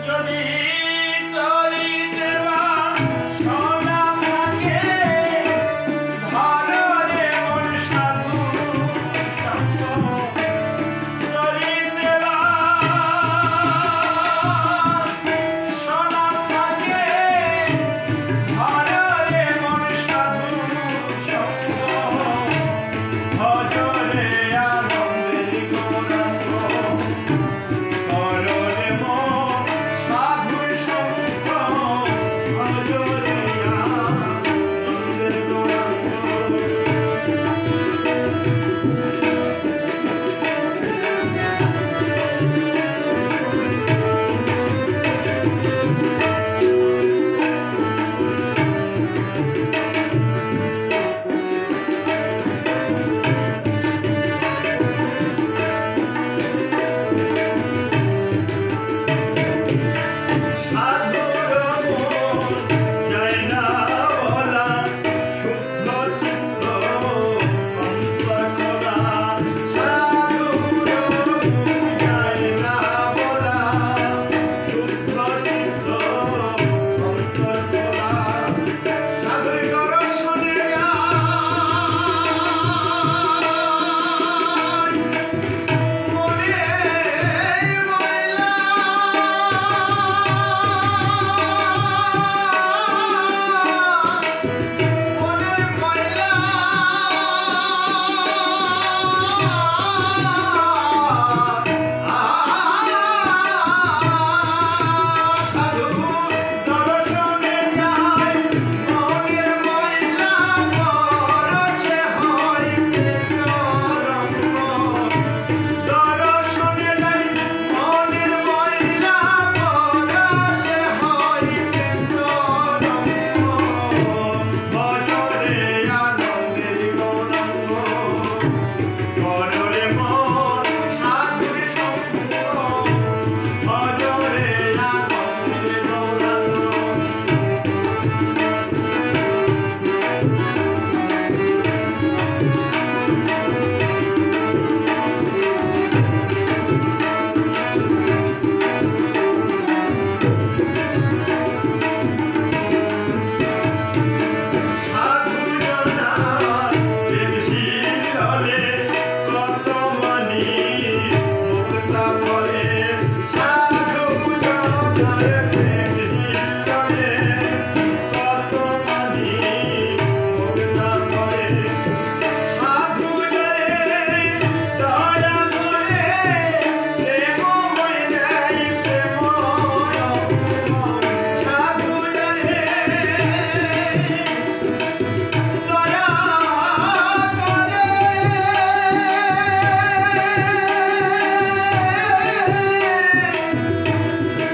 যদি তরি দেবা সোনা থাকে ধরো রে মন সাধু সঙ্গ তরি দেবা সোনা থাকে ধরো রে মন সাধু সঙ্গ ভজরে আনন্দের গৌরাঙ্গ করো রে মন সাধু সঙ্গ ভজরে আনন্দের গৌরাঙ্গ সাধুর মন যায় না বলা শুদ্ধ চিত্ত অন্তর খোলা সাধুর মন যায় না বলা শুদ্ধ চিত্ত অন্তর খোলা সাধুর দর্শনে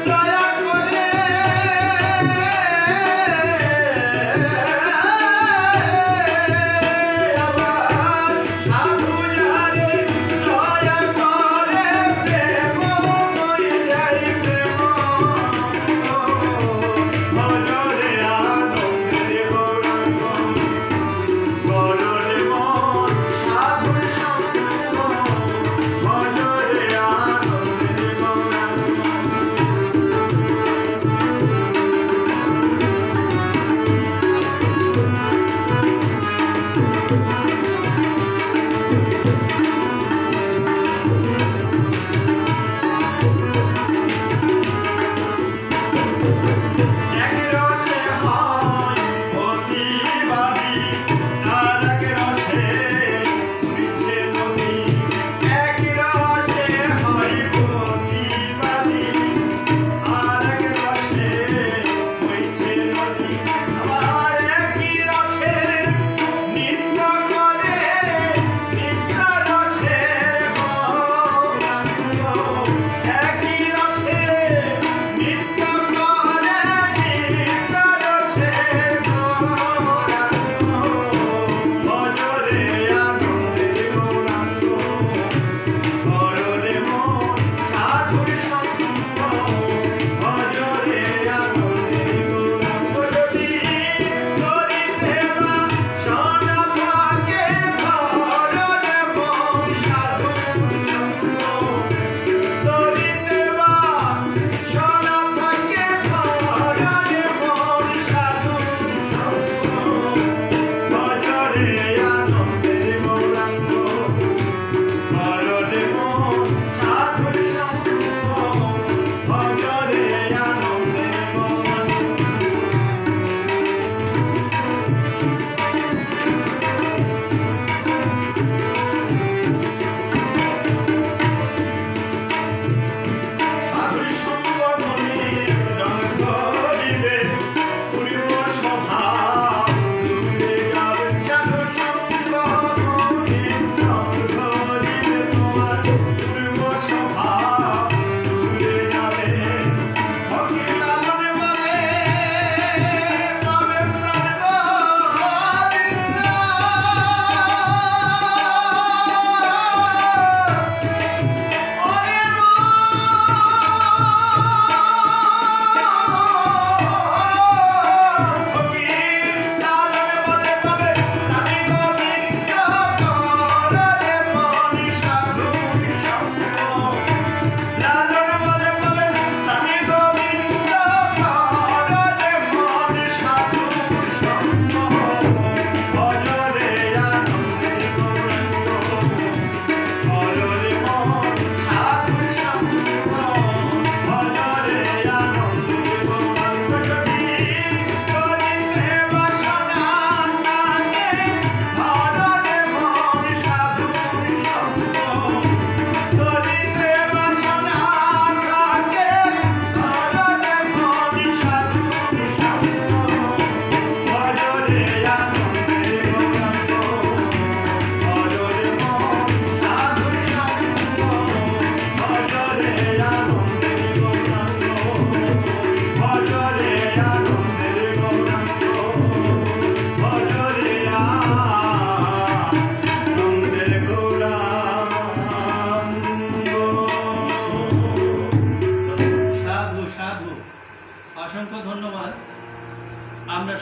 দয়া করে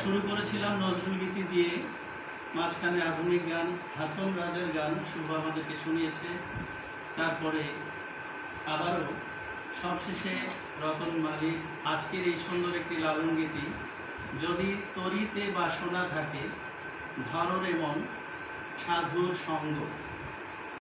শুরু করেছিলাম নজরুল গীতি দিয়ে, মাঝখানে আধুনিক গান হাসন রাজের গান শুভ আমাদেরকে শুনিয়েছে, তারপরে আবারও সবশেষে রতন মালিক আজকের এই সুন্দর একটি লালন গীতি, যদি তরিতে বাসনা থাকে ধরো রে মন সাধুর সঙ্গ।